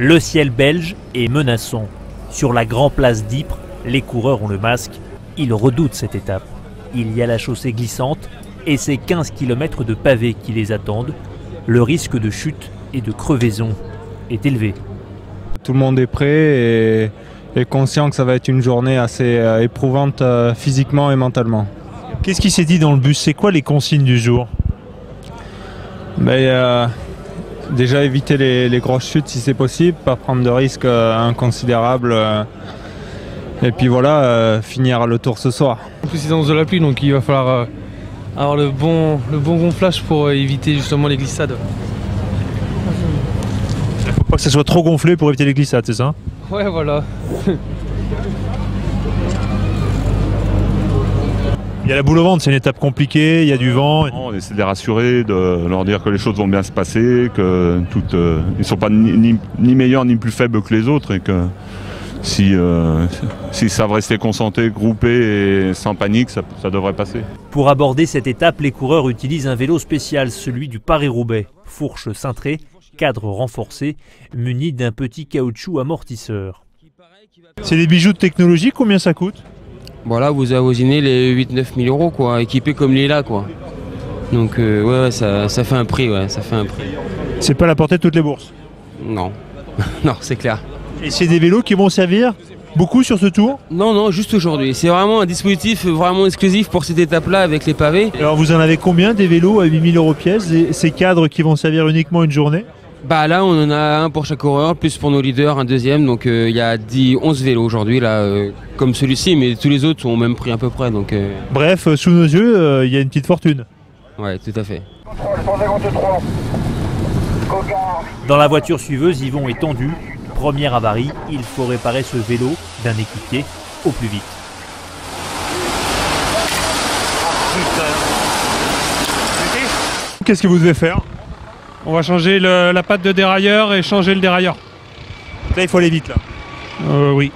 Le ciel belge est menaçant. Sur la grande place d'Ypres, les coureurs ont le masque. Ils redoutent cette étape. Il y a la chaussée glissante et ces 15 km de pavés qui les attendent. Le risque de chute et de crevaison est élevé. Tout le monde est prêt et est conscient que ça va être une journée assez éprouvante physiquement et mentalement. Qu'est-ce qui s'est dit dans le bus? C'est quoi les consignes du jour? Déjà éviter les grosses chutes si c'est possible, pas prendre de risques inconsidérables. Et puis voilà, finir le tour ce soir. En plus c'est dans de la pluie, donc il va falloir avoir le bon gonflage pour éviter justement les glissades. Il ne faut pas que ça soit trop gonflé pour éviter les glissades, c'est ça? Ouais, voilà. Il y a la boule au ventre, c'est une étape compliquée, il y a du vent. On essaie de les rassurer, de leur dire que les choses vont bien se passer, que ils ne sont pas ni meilleurs ni plus faibles que les autres et que s'ils savent rester concentrés, groupés et sans panique, ça devrait passer. Pour aborder cette étape, les coureurs utilisent un vélo spécial, celui du Paris-Roubaix. Fourche cintrée, cadre renforcé, muni d'un petit caoutchouc amortisseur. C'est des bijoux de technologie, combien ça coûte? Voilà, vous avoisinez les 8-9 000 euros, quoi, équipé comme Lila, quoi. Donc ouais, ça fait un prix, ouais, ça fait un prix. C'est pas à la portée de toutes les bourses? Non, non, c'est clair. Et c'est des vélos qui vont servir beaucoup sur ce tour? Non, non, juste aujourd'hui. C'est vraiment un dispositif vraiment exclusif pour cette étape-là avec les pavés. Alors vous en avez combien des vélos à 8 000 € pièce, ces cadres qui vont servir uniquement une journée? Bah là, on en a un pour chaque coureur, plus pour nos leaders, un deuxième. Donc il y a 11 vélos aujourd'hui, là, comme celui-ci, mais tous les autres sont au même prix à peu près. Donc, Bref, sous nos yeux, il y a une petite fortune. Ouais, tout à fait. Dans la voiture suiveuse, Yvon est tendu. Première avarie, il faut réparer ce vélo d'un équipier au plus vite. Qu'est-ce que vous devez faire? On va changer la patte de dérailleur et changer le dérailleur. Là, il faut aller vite, là. Oui.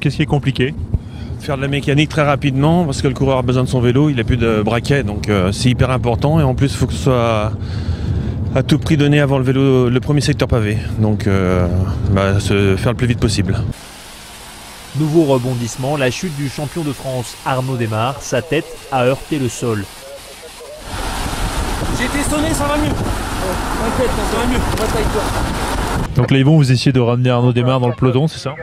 Qu'est-ce qui est compliqué? Faire de la mécanique très rapidement parce que le coureur a besoin de son vélo, il n'a plus de braquet, donc c'est hyper important et en plus il faut que ce soit à tout prix donné avant le premier secteur pavé, donc se faire le plus vite possible. Nouveau rebondissement, la chute du champion de France Arnaud Démare, sa tête a heurté le sol. J'ai été sonné, ça va mieux. T'inquiète, ça va mieux, on reste avec toi. Donc là, Yvon, vous essayez de ramener Arnaud Démare dans le peloton, c'est ça?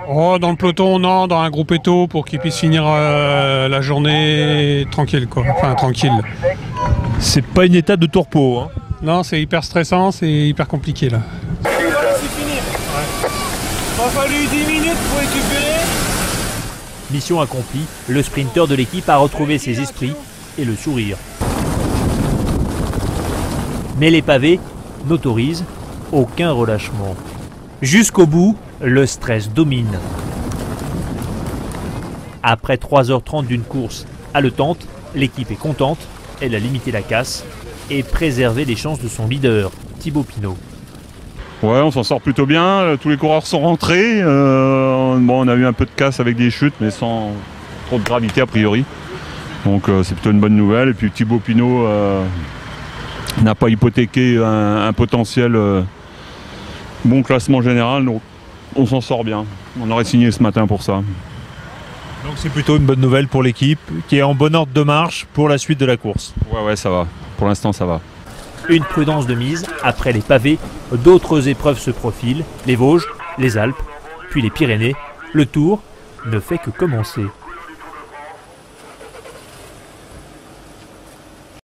Oh, dans le peloton, non, dans un groupe étau pour qu'il puisse finir la journée tranquille, quoi. Enfin, tranquille. C'est pas une étape de tourpeau, hein? Non, c'est hyper stressant, c'est hyper compliqué, là. C'est fini. Ouais. Il m'a fallu 10 minutes pour récupérer. Mission accomplie, le sprinter de l'équipe a retrouvé ses esprits et le sourire. Mais les pavés n'autorisent aucun relâchement. Jusqu'au bout, le stress domine. Après 3h30 d'une course haletante, l'équipe est contente, elle a limité la casse et préservé les chances de son leader, Thibaut Pinot. Ouais, on s'en sort plutôt bien, tous les coureurs sont rentrés. On a eu un peu de casse avec des chutes, mais sans trop de gravité a priori. Donc c'est plutôt une bonne nouvelle. Et puis Thibaut Pinot n'a pas hypothéqué un potentiel bon classement général, donc on s'en sort bien. On aurait signé ce matin pour ça. Donc c'est plutôt une bonne nouvelle pour l'équipe qui est en bon ordre de marche pour la suite de la course. Ouais, ça va. Pour l'instant, ça va. Une prudence de mise, après les pavés, d'autres épreuves se profilent, les Vosges, les Alpes, puis les Pyrénées. Le tour ne fait que commencer.